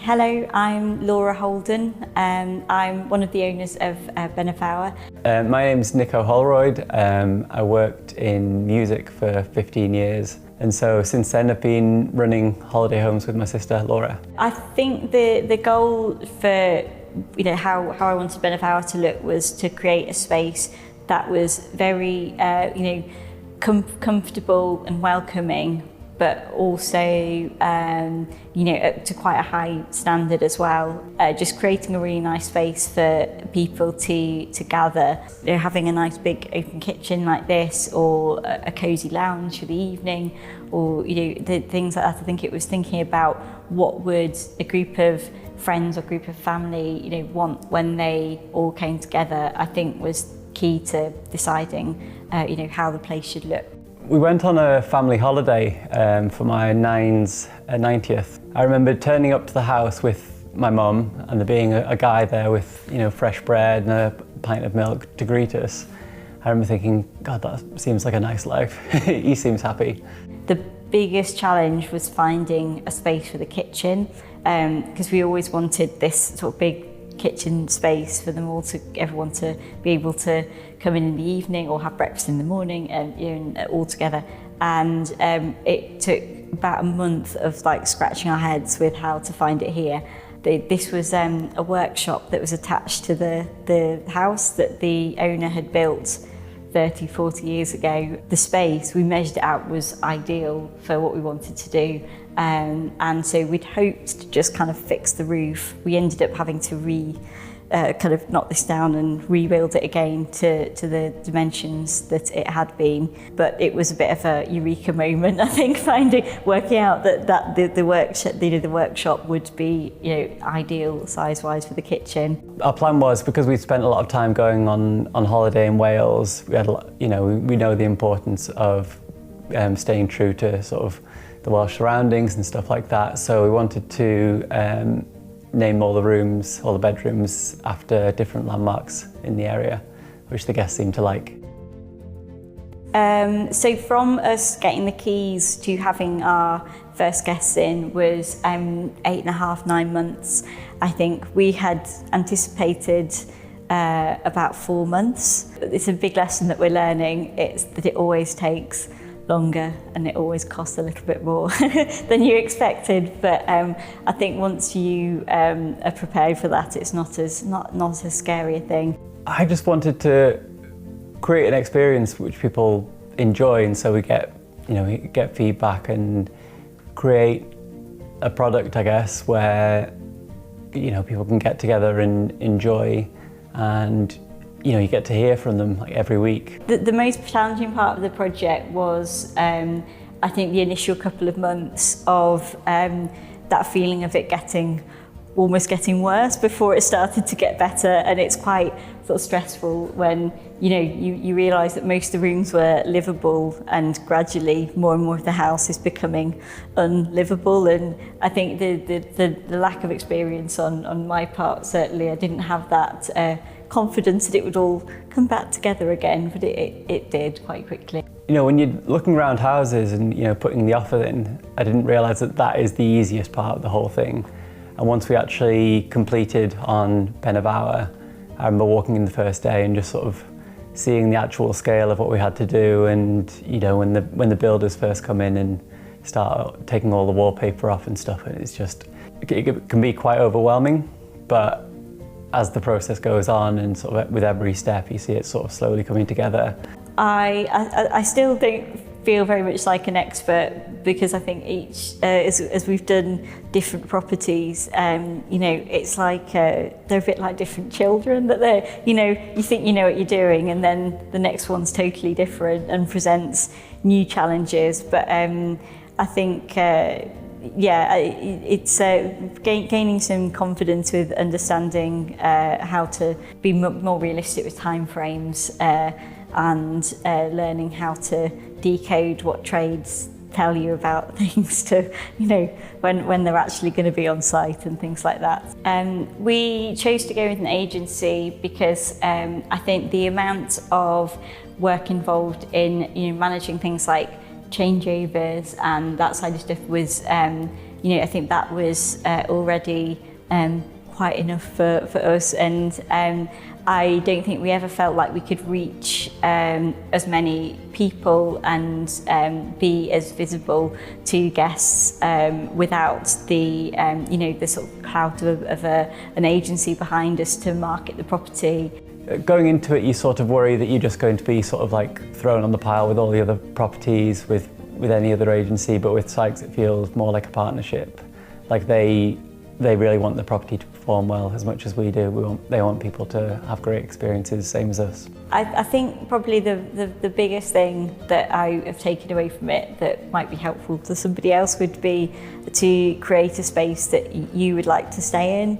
Hello, I'm Laura Holden. I'm one of the owners of Bennar Fawr. My name's Nico Holroyd. I worked in music for 15 years, and so since then I've been running holiday homes with my sister Laura. I think the goal for how I wanted Bennar Fawr to look was to create a space that was very comfortable and welcoming, but also up to quite a high standard as well. Just creating a really nice space for people to gather. Having a nice big open kitchen like this, or a cosy lounge for the evening, or the things like that. I think it was thinking about what would a group of friends or group of family want when they all came together. I think was key to deciding how the place should look. We went on a family holiday for my 90th. I remember turning up to the house with my mum and there being a guy there with fresh bread and a pint of milk to greet us. I remember thinking, God, that seems like a nice life. He seems happy. The biggest challenge was finding a space for the kitchen, because we always wanted this sort of big kitchen space for everyone to be able to come in the evening or have breakfast in the morning and all together. And it took about a month of scratching our heads with how to find it here. This was a workshop that was attached to the house that the owner had built 30, 40 years ago. The space, we measured it out, was ideal for what we wanted to do. And so we'd hoped to just kind of fix the roof. We ended up having to knock this down and rebuild it again to the dimensions that it had been. But it was a bit of a eureka moment, I think, working out that the workshop would be ideal size-wise for the kitchen. Our plan was, because we'd spent a lot of time going on holiday in Wales, we had we know the importance of staying true to sort of the Welsh surroundings and stuff like that. So we wanted to name all the rooms, all the bedrooms, after different landmarks in the area, which the guests seemed to like. So from us getting the keys to having our first guests in was 8.5, 9 months. I think we had anticipated about 4 months. It's a big lesson that we're learning. It's that it always takes longer and it always costs a little bit more than you expected, but I think once you are prepared for that, it's not as scary a thing. I just wanted to create an experience which people enjoy, and so we get feedback and create a product, I guess, where people can get together and enjoy, and you get to hear from them every week. The most challenging part of the project was, I think, the initial couple of months of that feeling of it almost getting worse before it started to get better. And it's quite sort of stressful when you realise that most of the rooms were livable, and gradually more and more of the house is becoming unlivable. And I think the lack of experience on my part, certainly, I didn't have that confidence that it would all come back together again, but it did quite quickly. When you're looking around houses and putting the offer in, I didn't realise that is the easiest part of the whole thing. And once we actually completed on Bennar Fawr, I remember walking in the first day and just sort of seeing the actual scale of what we had to do, and when the builders first come in and start taking all the wallpaper off and stuff, and it can be quite overwhelming, but as the process goes on and sort of with every step, you see it sort of slowly coming together. I still don't feel very much like an expert, because I think as we've done different properties, it's like they're a bit like different children, that they're, you think you know what you're doing, and then the next one's totally different and presents new challenges. But I think it's gaining some confidence with understanding how to be more realistic with timeframes, and learning how to decode what trades tell you about things to, when they're actually going to be on site and things like that. We chose to go with an agency because I think the amount of work involved in managing things like changeovers and that side of stuff was you know, I think that was already quite enough for us, and I don't think we ever felt like we could reach as many people and be as visible to guests without the you know, the sort of clout of an agency behind us to market the property. Going into it, you sort of worry that you're just going to be sort of like thrown on the pile with all the other properties with any other agency, but with Sykes it feels more like a partnership. Like they really want the property to perform well as much as we do. They want people to have great experiences, same as us. I think probably the biggest thing that I have taken away from it that might be helpful to somebody else would be to create a space that you would like to stay in.